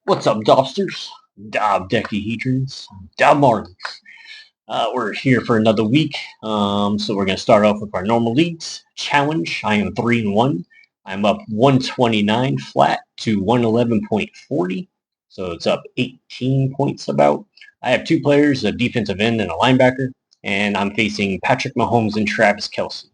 What's up, Dobsters? Dob Decahedrons, Dob Martins. We're here for another week. So we're going to start off with our normal leagues. Challenge, I am 3-1. I'm up 129 flat to 111.40. So it's up 18 points about. I have two players, a defensive end and a linebacker. And I'm facing Patrick Mahomes and Travis Kelce.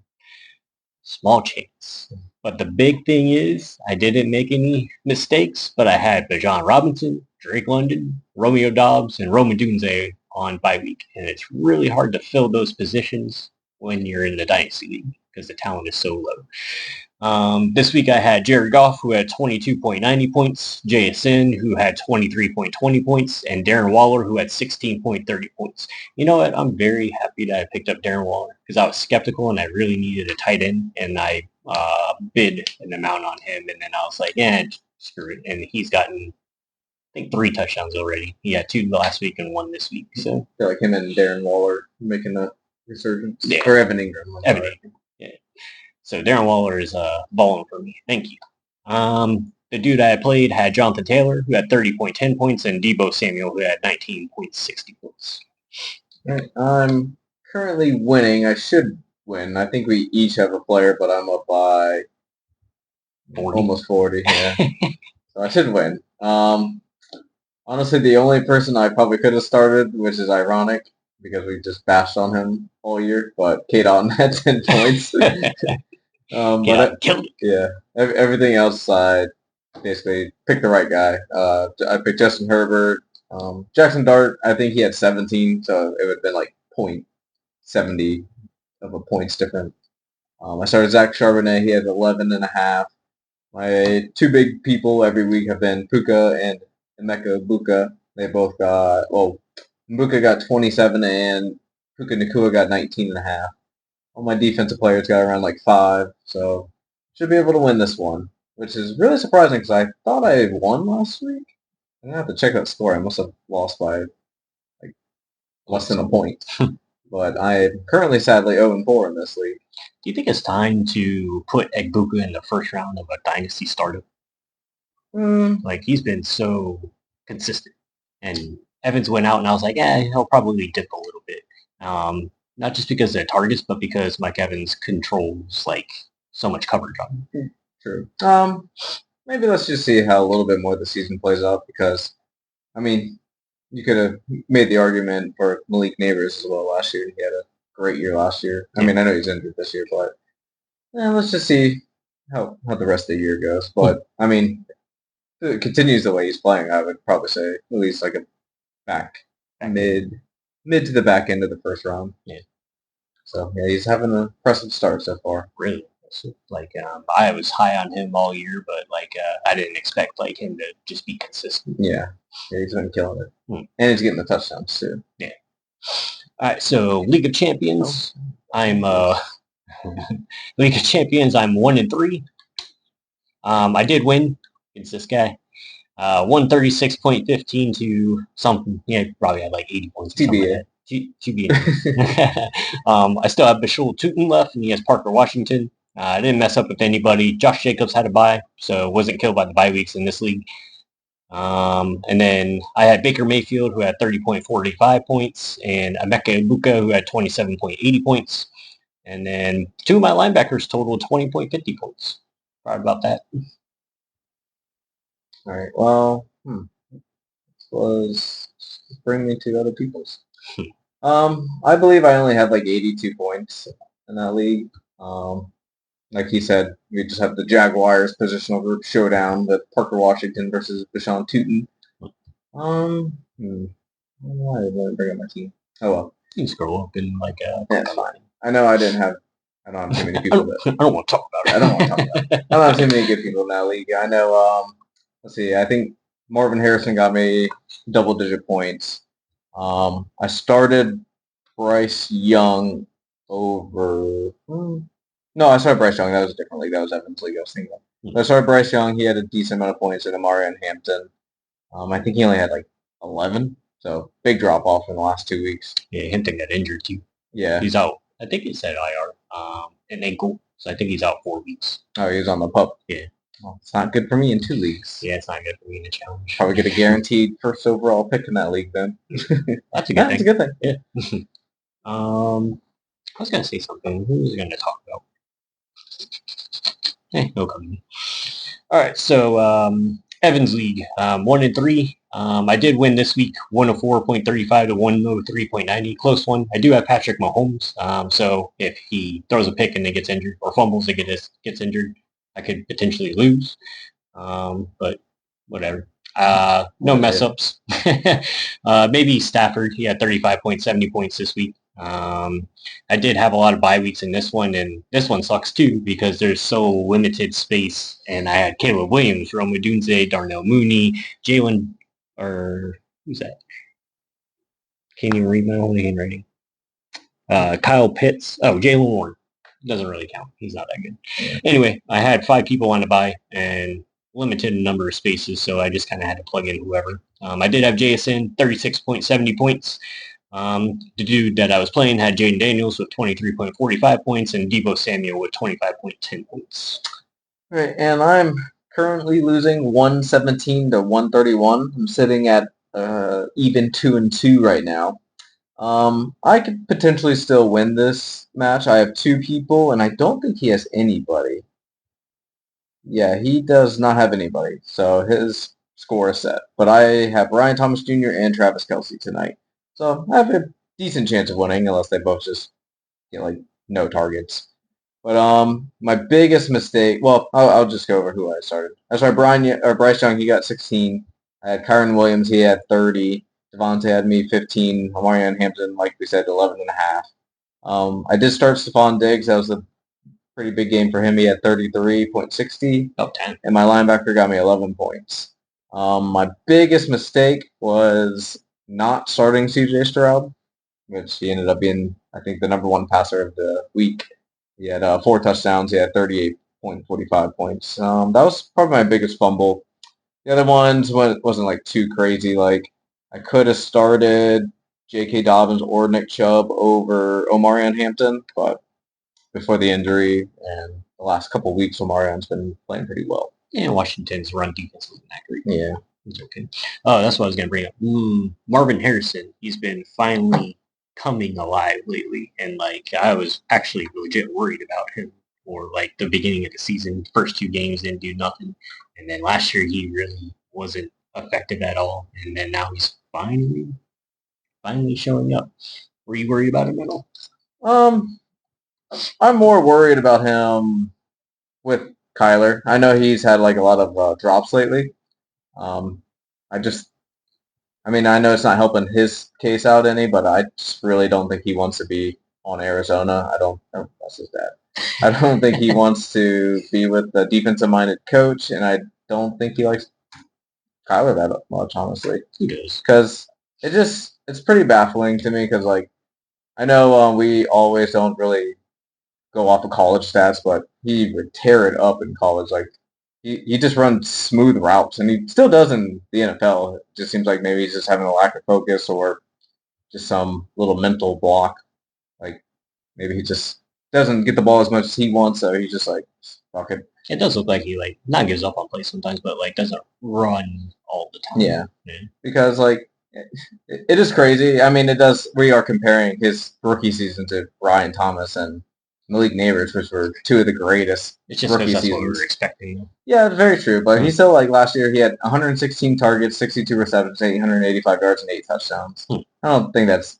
Small chance. But the big thing is, I didn't make any mistakes, but I had Bijan Robinson, Drake London, Romeo Dobbs, and Roman Dunze on bye week. And it's really hard to fill those positions when you're in the Dynasty League because the talent is so low. This week I had Jared Goff, who had 22.90 points, JSN, who had 23.20 points, and Darren Waller, who had 16.30 points. You know what? I'm very happy that I picked up Darren Waller because I was skeptical and I really needed a tight end, and I bid an amount on him, and then I was like, yeah, screw it. And he's gotten, I think, 3 touchdowns already. He had 2 last week and 1 this week. So I feel like him and Darren Waller making a resurgence. Yeah. Or Evan Ingram. Evan Ingram. Yeah. So Darren Waller is balling for me. Thank you. The dude I played had Jonathan Taylor, who had 30.10 points, and Deebo Samuel, who had 19.60 points. All right, I'm currently winning. I should win. I think we each have a player, but I'm up by 40. Almost 40. Yeah, so I should win. Honestly, the only person I probably could have started, which is ironic because we just bashed on him all year, but Kate Otten had 10 points. Killed it. Yeah, everything else I basically picked the right guy. I picked Justin Herbert. Jackson Dart, I think he had 17, so it would have been like 0.70 of a points different. I started Zach Charbonnet. He had 11.5. My two big people every week have been Puka and Emeka Buka. They both got, Mbuka got 27 and Puka Nakua got 19.5. All my defensive players got around like 5, so should be able to win this one, which is really surprising because I thought I won last week. I'm going to have to check that score. I must have lost by like less than a point. But I am currently, sadly, 0-4 in this league. Do you think it's time to put Egbuka in the first round of a Dynasty startup? Like, he's been so consistent. And Evans went out, and I was like, he'll probably dip a little bit. Not just because they're targets, but because Mike Evans controls, like, so much coverage on him. True. Maybe let's just see how a little bit more the season plays out because, I mean, you could have made the argument for Malik Neighbors as well last year. He had a great year last year. I mean, I know he's injured this year, but let's just see how the rest of the year goes. But, I mean, if it continues the way he's playing, I would probably say at least like a mid to the back end of the first round. Yeah. So, yeah, he's having an impressive start so far. Really. Like, I was high on him all year, but like, I didn't expect like him to just be consistent. Yeah, he's been killing it, and he's getting the touchdowns too. Yeah. All right, so League of Champions, I'm League of Champions. I'm 1-3. I did win against this guy. 136.15 to something. Yeah, probably had like 80 points. TBA. I still have Bashul Tootin left, and he has Parker Washington. I didn't mess up with anybody. Josh Jacobs had a bye, so wasn't killed by the bye weeks in this league. And then I had Baker Mayfield, who had 30.45 points, and Emeka Ibuka, who had 27.80 points. And then 2 of my linebackers totaled 20.50 points. Proud about that. All right. Well, this was bring me to other people's. I believe I only had like 82 points in that league. Like he said, we just have the Jaguars positional group showdown with Parker Washington versus Bashan Tootin. I don't know why I didn't bring up my team. Oh well. You can scroll up in like I know I don't have too many people. I don't want to talk about it. I don't want to talk about it. I don't have too many good people in that league. I know. Let's see. I think Marvin Harrison got me double-digit points. I started Bryce Young over. No, I started Bryce Young. That was a different league. That was Evans' league I was thinking of. I started Bryce Young. He had a decent amount of points, and Amarian Hampton. I think he only had like 11. So big drop off in the last 2 weeks. Yeah, Hampton got injured too. Yeah, he's out. I think he said IR, an ankle. So I think he's out 4 weeks. Oh, he was on the pup. Yeah. Well, it's not good for me in 2 leagues. Yeah, it's not good for me in a challenge. Probably get a guaranteed first overall pick in that league then. That's a good thing. That's a good thing. Yeah. I was gonna say something. Who was I gonna talk about? No comment. All right, so Evans League, 1-3. I did win this week, 104.35 to 103.90, close one. I do have Patrick Mahomes, so if he throws a pick and then gets injured, or fumbles and gets injured, I could potentially lose. But whatever. No mess ups. Maybe Stafford. He had 35.70 points this week. I did have a lot of bye weeks in this one, and this one sucks too because there's so limited space. And I had Caleb Williams, Rome Odunze, Darnell Mooney, Jalen, or who's that? Can't even read my own handwriting. Kyle Pitts. Oh, Jalen Warren. Doesn't really count. He's not that good. Anyway, I had 5 people on to buy and limited number of spaces, so I just kind of had to plug in whoever. I did have JSN, 36.70 points. The dude that I was playing had Jaden Daniels with 23.45 points and Deebo Samuel with 25.10 points. Right, and I'm currently losing 117 to 131. I'm sitting at even 2-2 right now. I could potentially still win this match. I have 2 people, and I don't think he has anybody. Yeah, he does not have anybody, so his score is set. But I have Ryan Thomas Jr. and Travis Kelce tonight. So I have a decent chance of winning, unless they both just get, like, no targets. But my biggest mistake, well, I'll just go over who I started. I started Bryce Young, he got 16. I had Kyron Williams, he had 30. Devontae had me 15. Omarion Hampton, like we said, 11.5. I did start Stephon Diggs. That was a pretty big game for him. He had 33.60. About 10. And my linebacker got me 11 points. My biggest mistake was not starting C.J. Stroud, which he ended up being, I think, the number 1 passer of the week. He had 4 touchdowns. He had 38.45 points. That was probably my biggest fumble. The other ones wasn't like too crazy. Like I could have started J.K. Dobbins or Nick Chubb over Omarion Hampton, but before the injury and the last couple of weeks, Omarion's been playing pretty well. Yeah, Washington's run defense wasn't that great. Yeah. It's okay. Oh, that's what I was going to bring up. Marvin Harrison, he's been finally coming alive lately, and like I was actually legit worried about him for like the beginning of the season. First 2 games didn't do nothing, and then last year he really wasn't effective at all, and then now he's finally showing up. Were you worried about him at all? I'm more worried about him with Kyler. I know he's had like a lot of drops lately. I know it's not helping his case out any, but I just really don't think he wants to be on Arizona. That's his dad. I don't think he wants to be with the defensive-minded coach, and I don't think he likes Kyler that much, honestly. He does. Because it's pretty baffling to me because, like, I know we always don't really go off of college stats, but he would tear it up in college. Like, he just runs smooth routes, and he still does in the NFL. It just seems like maybe he's just having a lack of focus or just some little mental block. Like, maybe he just doesn't get the ball as much as he wants, so he's just like, fuck it. It does look like he like not gives up on plays sometimes, but like doesn't run all the time. Yeah. Because like it is crazy. I mean, it does. We are comparing his rookie season to Ryan Thomas and Malik Neighbors, which were 2 of the greatest It's just rookie because that's seasons. what we were expecting. Yeah, very true. But he still, like, last year he had 116 targets, 62 receptions, 885 yards, and 8 touchdowns. I don't think that's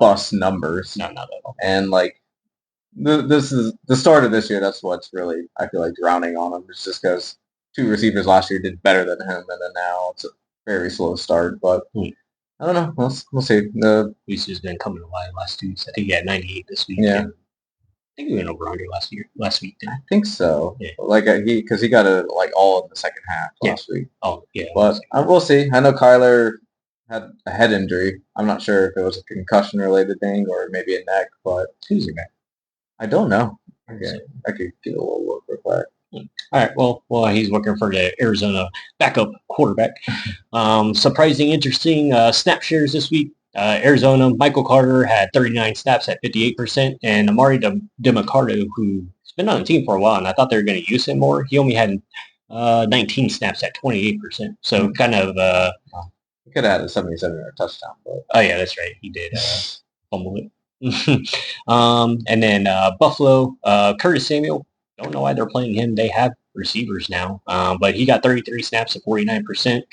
bust numbers. No, not at all. And like this is the start of this year. That's what's really, I feel like, drowning on him. It's just because 2 receivers last year did better than him, and then now it's a very slow start. But I don't know. We'll see. At least he's been coming alive last 2 weeks. I think he had 98 this week. Yeah. I think we went over 100 last week. I think so. Yeah. Like because he got it like all in the second half last week. Oh yeah. But we'll see. I know Kyler had a head injury. I'm not sure if it was a concussion related thing or maybe a neck, but who's your back? I don't know. Okay. I could get a little look real quick. All right. Well, he's working for the Arizona backup quarterback. Surprising, interesting snap shares this week. Arizona, Michael Carter had 39 snaps at 58%, and Amari DeMarcado, who's been on the team for a while, and I thought they were going to use him more. He only had 19 snaps at 28%. So kind of, He could have had a 77-yard touchdown. But oh yeah, that's right. He did fumble it. And then Buffalo, Curtis Samuel. Don't know why they're playing him. They have receivers now, but he got 33 snaps at 49%.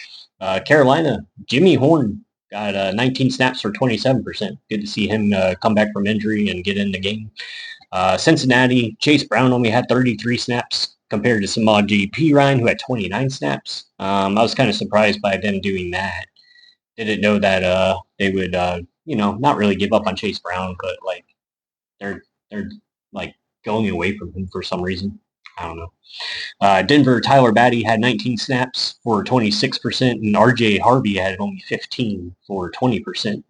Carolina, Jimmy Horn got 19 snaps for 27%. Good to see him come back from injury and get in the game. Cincinnati, Chase Brown only had 33 snaps compared to Samaje Perine, who had 29 snaps. I was kind of surprised by them doing that. Didn't know that they would, not really give up on Chase Brown, but like they're like going away from him for some reason. I don't know. Denver, Tyler Batty had 19 snaps for 26%, and RJ Harvey had only 15 for 20%.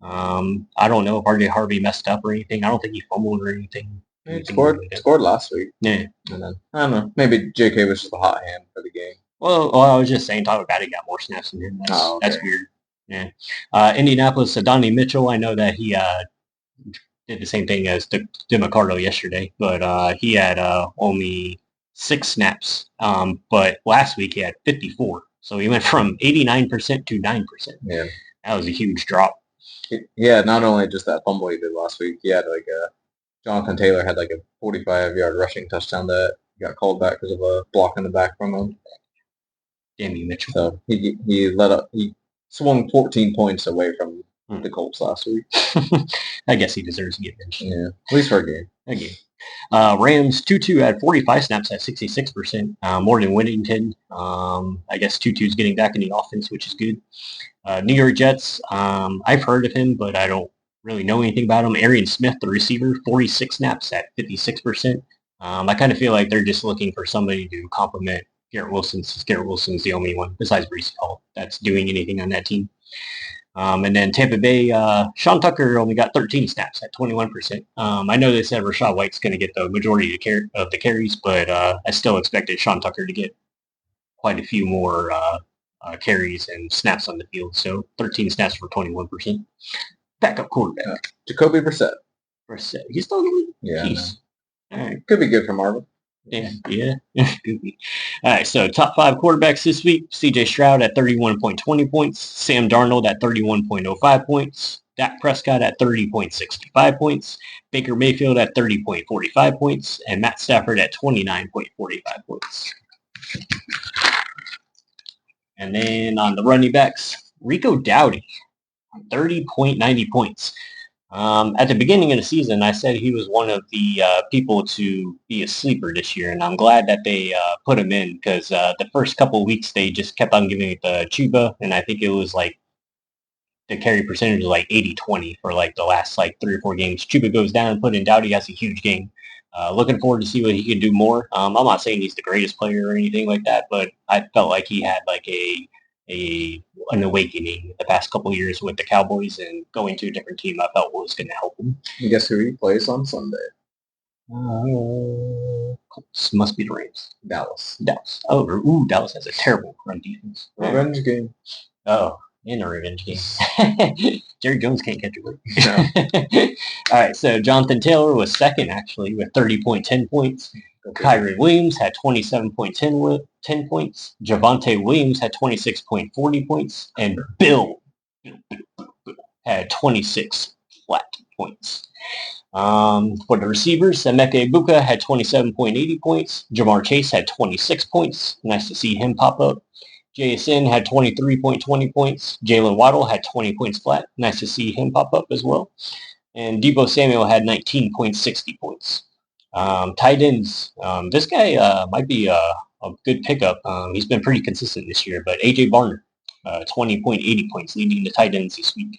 I don't know if RJ Harvey messed up or anything. I don't think he fumbled or anything. he scored last week. Yeah. And then, I don't know. Maybe JK was just a hot hand for the game. Well, I was just saying Tyler Batty got more snaps than him. That's weird. Yeah. Indianapolis, Adonai Mitchell. I know that he did the same thing as DeMarco yesterday, but he had only 6 snaps. But last week he had 54. So he went from 89% to 9%. Yeah. That was a huge drop. Yeah, not only just that fumble he did last week, he had Jonathan Taylor had like a 45-yard rushing touchdown that got called back because of a block in the back from him. Damn you, Mitchell. So he swung 14 points away from the Colts last week. I guess he deserves to get benched. Yeah, at least for a game. Rams, Tutu had 45 snaps at 66%, more than Whittington. I guess Tutu's getting back in the offense, which is good. New York Jets, I've heard of him, but I don't really know anything about him. Arian Smith, the receiver, 46 snaps at 56%. I kind of feel like they're just looking for somebody to complement Garrett Wilson, since Garrett Wilson's the only one, besides Breece Hall, that's doing anything on that team. And then Tampa Bay, Sean Tucker only got 13 snaps at 21%. I know they said Rachaad White's going to get the majority of the carries, but I still expected Sean Tucker to get quite a few more carries and snaps on the field. So 13 snaps for 21%. Backup quarterback. Jacoby Brissett. He's still good? Yeah. All right. Could be good for Marvin. Yeah. All right, so top 5 quarterbacks this week. C.J. Stroud at 31.20 points. Sam Darnold at 31.05 points. Dak Prescott at 30.65 points. Baker Mayfield at 30.45 points. And Matt Stafford at 29.45 points. And then on the running backs, Rico Dowdy, 30.90 points. At the beginning of the season, I said he was one of the people to be a sleeper this year, and I'm glad that they put him in because the first couple of weeks they just kept on giving it to Chuba, and I think it was like the carry percentage was like 80-20 for like the last like 3 or 4 games. Chuba goes down and put in Dowdy, has a huge game. Looking forward to see what he can do more. I'm not saying he's the greatest player or anything like that, but I felt like he had like an awakening the past couple of years with the Cowboys, and going to a different team I felt was going to help him. You guess who he plays on Sunday? Must be the Rams. Dallas. Oh, Dallas has a terrible run defense. Revenge game. Oh, in a revenge game. Jerry Jones can't catch a break. No. All right, so Jonathan Taylor was second, actually, with 30.10 points. Kyron Williams had 27.10 points. Javonte Williams had 26.40 points. And Bill had 26 flat points. For the receivers, Emeka Egbuka had 27.80 points. Jamar Chase had 26 points. Nice to see him pop up. JSN had 23.20 points. Jalen Waddle had 20 points flat. Nice to see him pop up as well. And Deebo Samuel had 19.60 points. Tight ends. This guy might be a good pickup. He's been pretty consistent this year, but A.J. Barner, 20.80 points, leading the tight ends this week.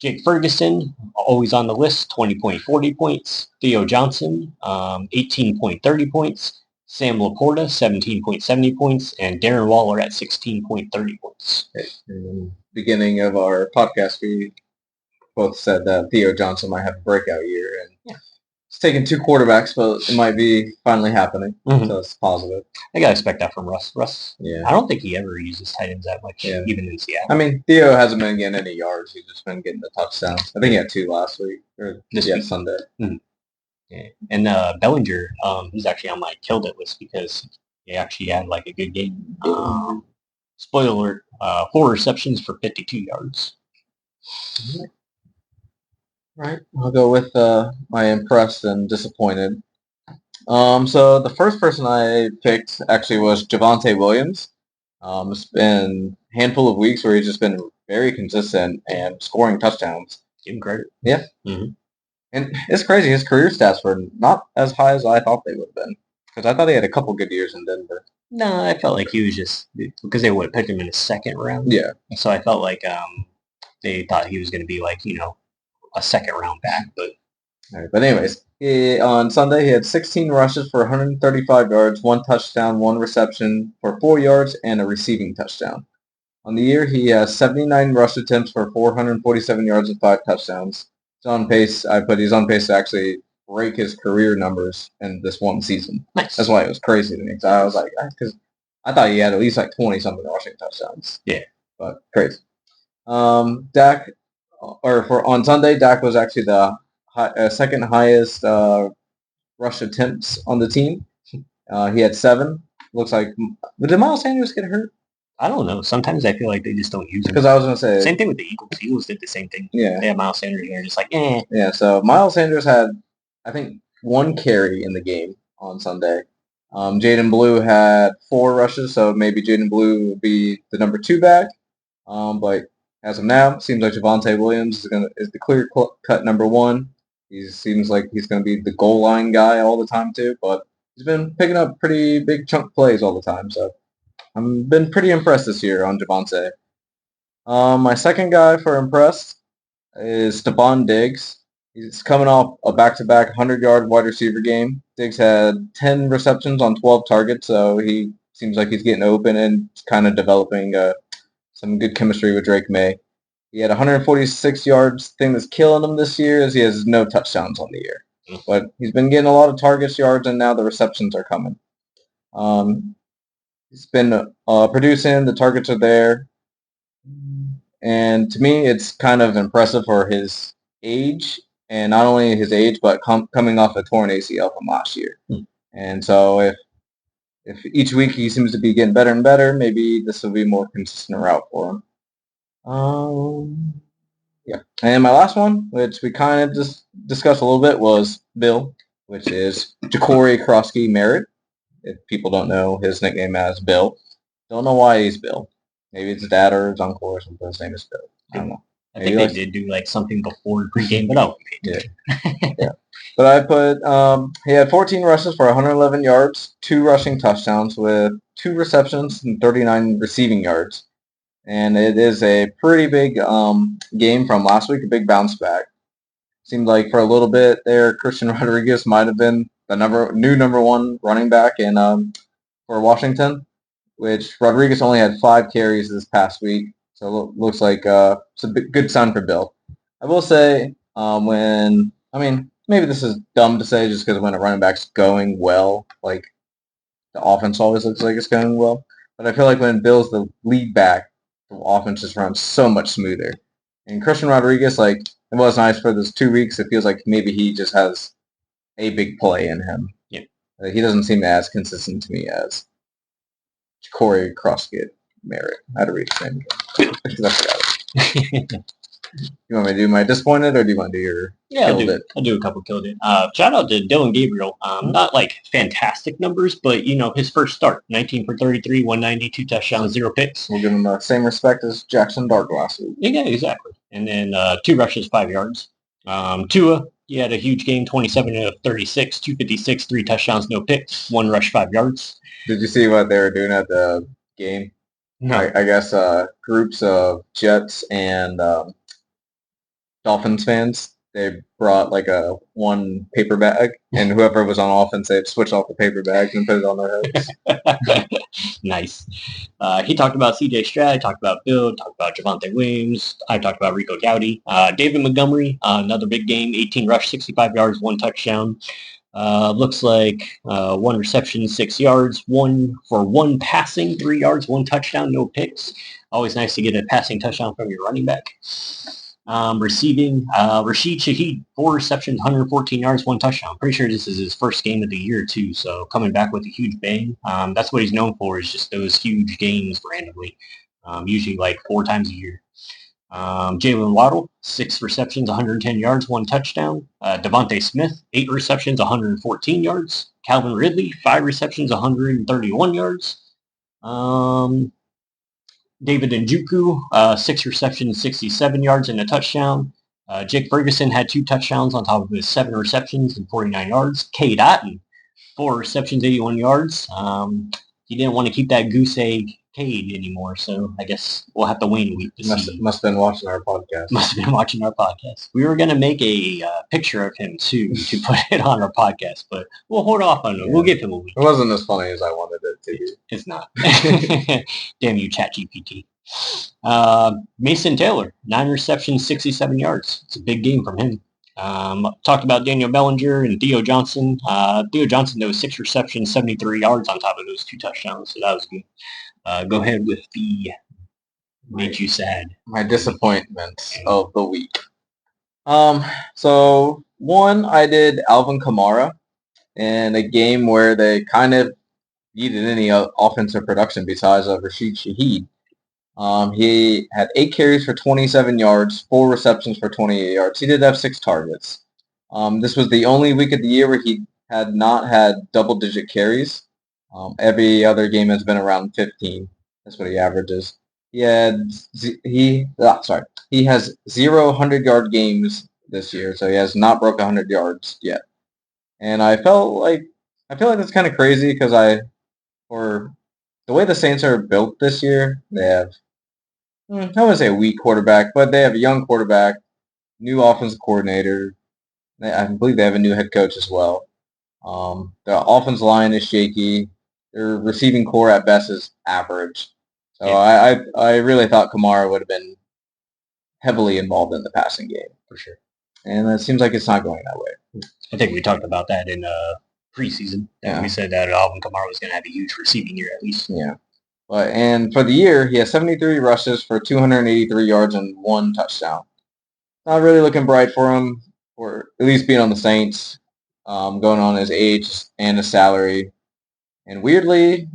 Jake Ferguson, always on the list, 20.40 points. Theo Johnson, 18.30 points. Sam Laporta, 17.70 points. And Darren Waller at 16.30 points. In the beginning of our podcast, we both said that Theo Johnson might have a breakout year. And it's taken 2 quarterbacks, but it might be finally happening. Mm-hmm. So it's positive. I got to expect that from Russ. Yeah. I don't think he ever uses tight ends that much, even in Seattle. I mean, Theo hasn't been getting any yards. He's just been getting the touchdowns. I think he had 2 last week. Or this week. Sunday. Mm-hmm. Yeah. And Bellinger, he's actually on my killed it list because he actually had like a good game. Spoiler alert, 4 receptions for 52 yards. Right. I'll go with my impressed and disappointed. So the first person I picked actually was Javonte Williams. It's been a handful of weeks where he's just been very consistent and scoring touchdowns. Give him credit. Yeah. Mm-hmm. And it's crazy. His career stats were not as high as I thought they would have been. Because I thought he had a couple good years in Denver. No, I felt like he was just because they would have picked him in the second round. Yeah. So I felt like they thought he was going to be like a second round back. But all right, but anyways, on Sunday he had 16 rushes for 135 yards, 1 touchdown, 1 reception for 4 yards, and a receiving touchdown. On the year, he has 79 rush attempts for 447 yards and 5 touchdowns. He's on pace. He's on pace to actually break his career numbers in this one season. nice. That's why it was crazy to me. So I was like, because I thought he had at least like 20-something rushing touchdowns. Yeah. But crazy. Dak, on Sunday, Dak was actually the second highest rush attempts on the team. He had 7. Looks like, did Miles Sanders get hurt? I don't know. Sometimes I feel like they just don't use him. Because I was going to say... Same thing with the Eagles. The Eagles did the same thing. Yeah. They had Miles Sanders and they're just like, eh. Yeah, so Miles Sanders had, I think, 1 carry in the game on Sunday. Jaden Blue had 4 rushes, so maybe Jaden Blue will be the number 2 back. But as of now, it seems like Javonte Williams is the clear-cut number 1. He seems like he's going to be the goal line guy all the time, too. But he's been picking up pretty big chunk plays all the time, so... I've been pretty impressed this year on Javonte. My second guy for impressed is Stephon Diggs. He's coming off a back-to-back 100-yard wide receiver game. Diggs had 10 receptions on 12 targets, so he seems like he's getting open and kind of developing some good chemistry with Drake May. He had 146 yards. Thing that's killing him this year is he has no touchdowns on the year. But he's been getting a lot of targets, yards, and now the receptions are coming. He's been producing. The targets are there. And to me, it's kind of impressive for his age. And not only his age, but coming off a torn ACL from last year. And so if each week he seems to be getting better and better, maybe this will be a more consistent route for him. Yeah. And my last one, which we kind of just discussed a little bit, was Bill, which is Ja'Cory Krosky Merritt. If people don't know his nickname as Bill. Don't know why he's Bill. Maybe it's his dad or his uncle or something. His name is Bill. I don't know. I think they did do like something before pregame, but oh, yeah. Yeah. But I put he had 14 rushes for 111 yards, 2 rushing touchdowns with 2 receptions and 39 receiving yards. And it is a pretty big game from last week, a big bounce back. Seemed like for a little bit there, Christian Rodriguez might have been the new number 1 running back in for Washington, which Rodriguez only had 5 carries this past week. So it looks like it's a good sign for Bill. I will say maybe this is dumb to say just because when a running back's going well, like the offense always looks like it's going well. But I feel like when Bill's the lead back, the offense just runs so much smoother. And Christian Rodriguez, like, it was nice for those 2 weeks. It feels like maybe he just has a big play in him. Yeah. He doesn't seem as consistent to me as Corey Krosky Merritt. I had to read his name again. I forgot it. You want me to do my disappointed, or do you want to do your killed it? I'll do a couple killed it. Shout out to Dylan Gabriel. Not like fantastic numbers, but his first start, 19 for 33, 190, 2 touchdowns, 0 picks. We'll give him the same respect as Jackson Dart last week. Yeah, exactly. And then 2 rushes, 5 yards. Tua, he had a huge game, 27 of 36, 256, 3 touchdowns, no picks, 1 rush, 5 yards. Did you see what they were doing at the game? No. I guess groups of Jets and Dolphins fans, they brought like a 1 paper bag, and whoever was on offense, they'd switch off the paper bags and put it on their heads. Nice. He talked about C.J. Stroud, talked about Bill, talked about Javonte Williams. I talked about Rico Dowdy. David Montgomery, another big game, 18 rush, 65 yards, 1 touchdown. Looks like 1 reception, 6 yards, 1 for 1 passing, 3 yards, 1 touchdown, no picks. Always nice to get a passing touchdown from your running back. Receiving, Rashid Shaheed, 4 receptions, 114 yards, 1 touchdown. Pretty sure this is his first game of the year, too, so coming back with a huge bang. That's what he's known for, is just those huge games randomly, usually like 4 times a year. Jalen Waddle, 6 receptions, 110 yards, 1 touchdown. Devontae Smith, 8 receptions, 114 yards. Calvin Ridley, 5 receptions, 131 yards. David Njoku, 6 receptions, 67 yards, and a touchdown. Jake Ferguson had 2 touchdowns on top of his 7 receptions and 49 yards. Cade Otton, 4 receptions, 81 yards. He didn't want to keep that goose egg Cade anymore, so I guess we'll have to wait a week to see. Must have been watching our podcast. Must have been watching our podcast. We were going to make a picture of him, too, to put it on our podcast, but we'll hold off on it. Yeah. We'll give him a week. It wasn't as funny as I wanted it to be. It's not. Damn you, ChatGPT. Mason Taylor, 9 receptions, 67 yards. It's a big game from him. Talked about Daniel Bellinger and Theo Johnson. Theo Johnson, though, 6 receptions, 73 yards on top of those 2 touchdowns, so that was good. Go ahead with the made you sad. My disappointment of the week. So one, I did Alvin Kamara in a game where they kind of needed any offensive production besides Rashid Shaheed. He had 8 carries for 27 yards, 4 receptions for 28 yards. He did have 6 targets. This was the only week of the year where he had not had double-digit carries. Every other game has been around 15. That's what he averages. He has 0 100-yard games this year, so he has not broke 100 yards yet. And I feel like that's kind of crazy because for the way the Saints are built this year, they have, I wouldn't say a weak quarterback, but they have a young quarterback, new offensive coordinator. I believe they have a new head coach as well. The offensive line is shaky. Their receiving core at best is average. So yeah. I really thought Kamara would have been heavily involved in the passing game. For sure. And it seems like it's not going that way. I think we talked about that in preseason. Yeah. We said that Alvin Kamara was going to have a huge receiving year at least. Yeah. And for the year, he has 73 rushes for 283 yards and 1 touchdown. Not really looking bright for him, or at least being on the Saints, going on his age and his salary. And weirdly,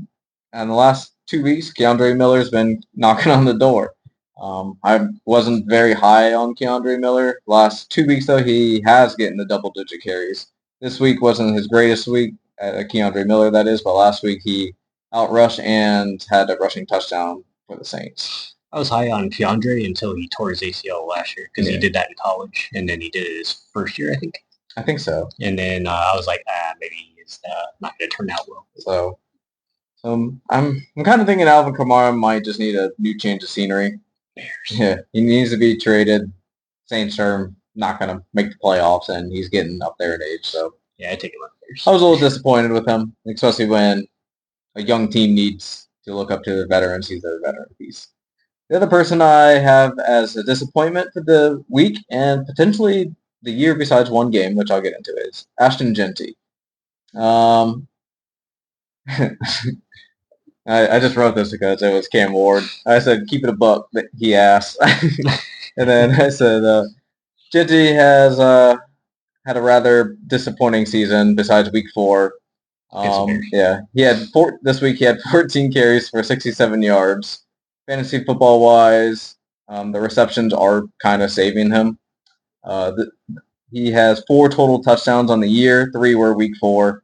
in the last 2 weeks, Keandre Miller's been knocking on the door. I wasn't very high on Keandre Miller. Last 2 weeks, though, he has getting the double-digit carries. This week wasn't his greatest week, Keandre Miller, that is, but last week he outrushed and had a rushing touchdown for the Saints. I was high on Keandre until he tore his ACL last year because he did that in college, and then he did it his first year, I think. I think so. And then I was like, maybe it's not going to turn out well. So I'm kind of thinking Alvin Kamara might just need a new change of scenery. Bears. Yeah, he needs to be traded. Saints are not going to make the playoffs, and he's getting up there in age. So yeah, I take him on the Bears. I was a little disappointed with him, especially when a young team needs to look up to their veterans. He's their veteran piece. The other person I have as a disappointment for the week and potentially the year besides one game, which I'll get into, is Ashton Genty. I just wrote this because it was Cam Ward. I said, keep it a buck, he asked. And then I said, Genty has had a rather disappointing season besides week 4. Yeah, he had this week. He had 14 carries for 67 yards. Fantasy football wise, the receptions are kind of saving him. He has 4 total touchdowns on the year. 3 were week 4.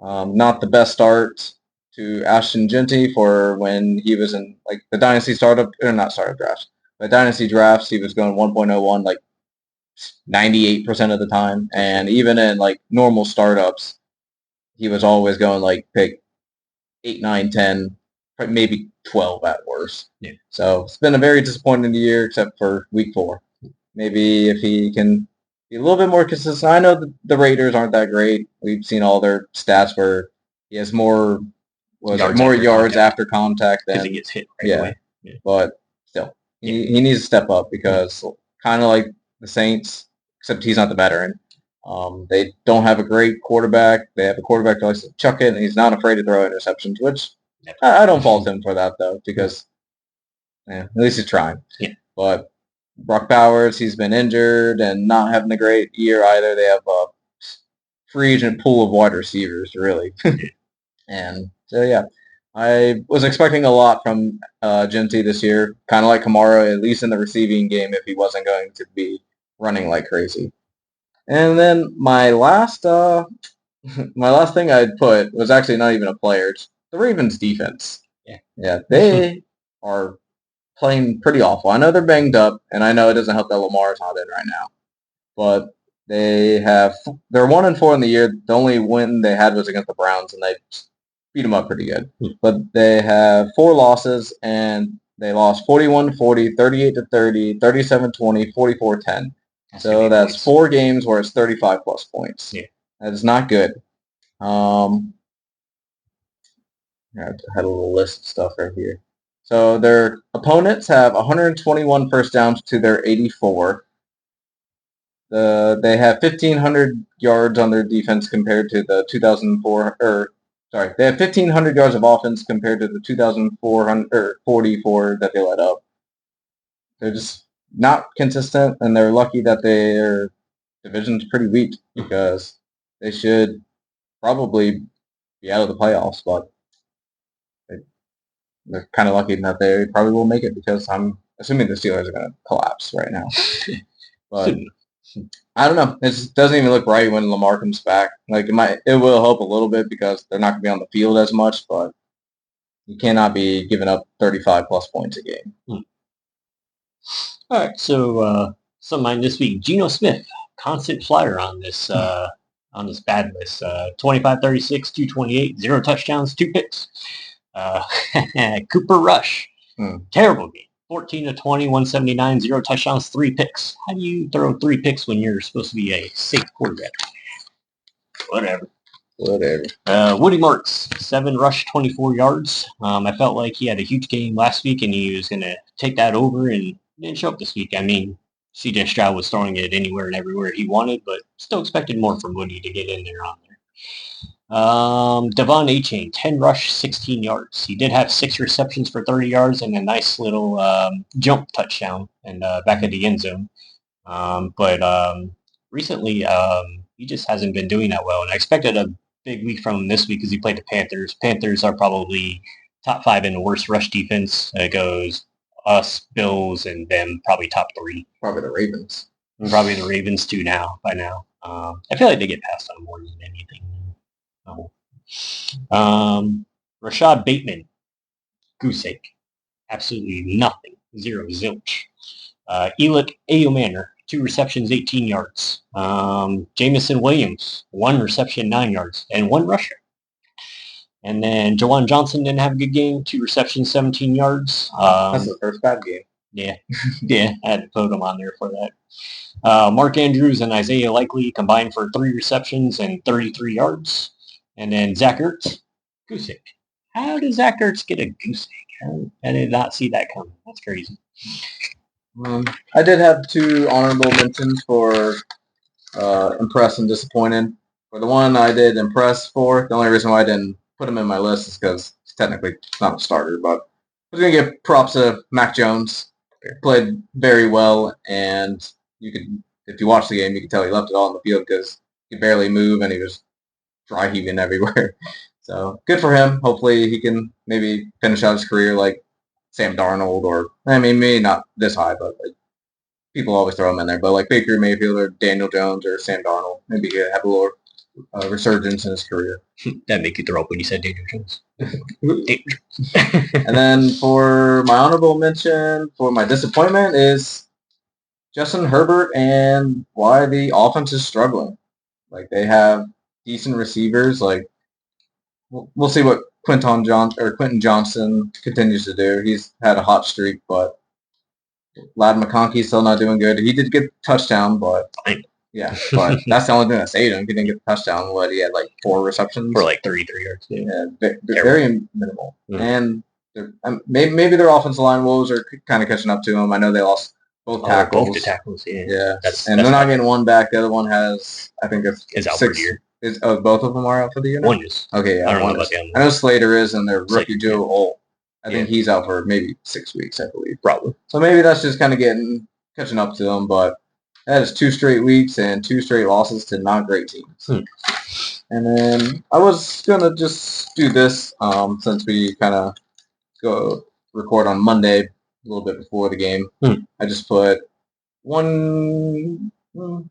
Not the best start to Ashton Genty for when he was in like the Dynasty drafts. But Dynasty drafts, he was going 1.01 like 98% of the time. And even in like normal startups, he was always going like pick 8, 9, 10, maybe 12 at worst. Yeah. So it's been a very disappointing year except for week 4. Maybe if he can be a little bit more consistent. I know the Raiders aren't that great. We've seen all their stats where he has more yards after contact than he gets hit right away. Yeah. But still, he needs to step up because kind of like the Saints, except he's not the veteran. They don't have a great quarterback. They have a quarterback that likes to chuck it, and he's not afraid to throw interceptions, which I don't fault him for that, though, because at least he's trying. Yeah. But Brock Bowers, he's been injured and not having a great year either. They have a free agent pool of wide receivers, really. And so, yeah, I was expecting a lot from Genty this year, kind of like Kamara, at least in the receiving game if he wasn't going to be running like crazy. And then my last my last thing I'd put was actually not even a player. It's the Ravens defense. Yeah, they are playing pretty awful. I know they're banged up, and I know it doesn't help that Lamar's not in right now. But they're 1-4 in the year. The only win they had was against the Browns, and they beat them up pretty good. But they have 4 losses, and they lost 41-40, 38-30, 37-20, 44-10. So that's points. 4 games where it's 35 plus points. Yeah. That is not good. I had a little list of stuff right here. So their opponents have 121 first downs to their 84. They have 1,500 yards on their defense compared to the 2004, they have 1,500 yards of offense compared to the 2,444 that they let up. They're just not consistent, and they're lucky that their division's pretty weak because they should probably be out of the playoffs, but they're kind of lucky that they probably will make it because I'm assuming the Steelers are going to collapse right now. But I don't know. It just doesn't even look right when Lamar comes back. Like it will help a little bit because they're not going to be on the field as much, but you cannot be giving up 35 plus points a game. All right, so some of mine this week. Geno Smith, constant flyer on this bad list. 25-36, 228, 0 touchdowns, 2 picks. Cooper Rush, terrible game. 14-20, 179, 0 touchdowns, 3 picks. How do you throw 3 picks when you're supposed to be a safe quarterback? Whatever. Woody Marks, 7 rush, 24 yards. I felt like he had a huge game last week, and he was going to take that over, and didn't show up this week. I mean, C.J. Stroud was throwing it anywhere and everywhere he wanted, but still expected more from Woody to get in there on there. Devon Achane, 10 rush, 16 yards. He did have 6 receptions for 30 yards and a nice little jump touchdown and back at the end zone. But recently, he just hasn't been doing that well. And I expected a big week from him this week because he played the Panthers. Panthers are probably top 5 in the worst rush defense. It goes us, Bills, and them probably top 3. Probably the Ravens. And probably the Ravens too by now. I feel like they get passed on more than anything. Rashad Bateman, Gooseegg, absolutely nothing, 0 zilch. Elick Ayomanor, 2 receptions, 18 yards. Jamison Williams, 1 reception, 9 yards, and 1 rusher. And then Jawan Johnson didn't have a good game, 2 receptions, 17 yards. That's the first bad game. Yeah, I had to put him on there for that. Mark Andrews and Isaiah Likely combined for 3 receptions and 33 yards. And then Zach Ertz, Gooseegg. How did Zach Ertz get a Gooseegg? I did not see that coming. That's crazy. I did have 2 honorable mentions for impressed and disappointed. For the one I did impress for, the only reason why I didn't put him in my list is because he's technically not a starter, but I was going to give props to Mac Jones. Played very well, and if you watch the game, you can tell he left it all on the field because he could barely move and he was dry heaving everywhere. So good for him. Hopefully he can maybe finish out his career like Sam Darnold, or maybe not this high, but like, people always throw him in there. But like Baker Mayfield or Daniel Jones or Sam Darnold, maybe he could have a little resurgence in his career. That make you throw up when you said Daniel Jones. And then for my honorable mention, for my disappointment is Justin Herbert and why the offense is struggling. Like they have decent receivers. Like we'll see what Quentin Johnson continues to do. He's had a hot streak, but Ladd McConkey's still not doing good. He did get a touchdown, but yeah, but that's the only thing that saved him. He didn't get a touchdown. He had like 4 receptions for like 33 yards. Yeah, very minimal. Mm-hmm. And maybe their offensive line woes are kind of catching up to them. I know they lost both tackles. Both the tackles, yeah. Yeah, they're not getting one back. The other one has, I think, is out for the year. Both of them are out for the year now? One is. Okay, yeah. I don't know about the other one. I know Slater is, and their rookie Joe Alt. I think he's out for maybe 6 weeks, I believe. Probably. So maybe that's just kind of getting catching up to them, but that is 2 straight weeks and 2 straight losses to not great teams. And then I was gonna just do this since we kind of go record on Monday a little bit before the game. I just put one. I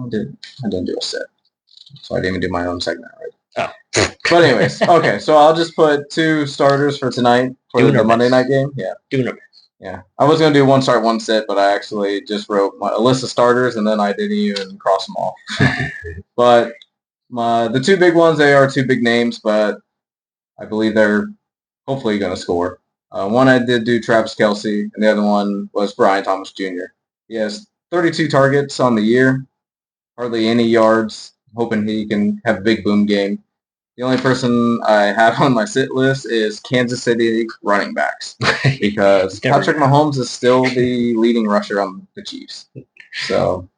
didn't do a set, so I didn't even do my own segment right. Oh. But anyways, okay, so I'll just put 2 starters for tonight for the Monday night game. Yeah. Doing our best. Yeah. I was going to do 1 start, 1 sit, but I actually just wrote a list of starters, and then I didn't even cross them off. But the 2 big ones, they are 2 big names, but I believe they're hopefully going to score. One I did do Travis Kelce, and the other one was Brian Thomas Jr. He has 32 targets on the year, hardly any yards, hoping he can have a big boom game. The only person I have on my sit list is Kansas City running backs because Patrick Mahomes is still the leading rusher on the Chiefs. So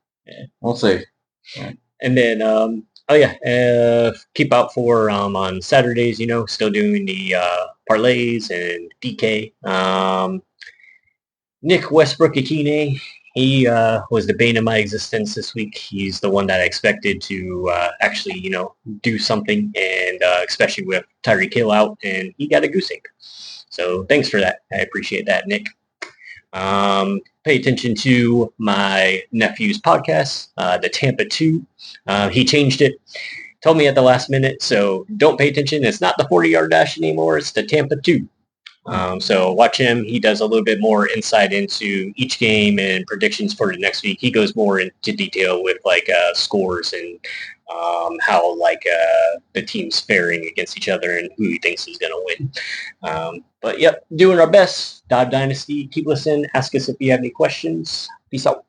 we'll see. Yeah. And then, keep out for on Saturdays, still doing the parlays and DK. Nick Westbrook-Akine, he was the bane of my existence this week. He's the one that I expected to actually, do something, and especially with Tyreek Hill out, and he got a goose egg. So thanks for that. I appreciate that, Nick. Pay attention to my nephew's podcast, the Tampa 2. He changed it. Told me at the last minute, so don't pay attention. It's not the 40-yard dash anymore. It's the Tampa 2. So watch him. He does a little bit more insight into each game and predictions for the next week. He goes more into detail with scores and how the team's faring against each other and who he thinks is going to win. But yep, doing our best. DOB Dynasty. Keep listening. Ask us if you have any questions. Peace out.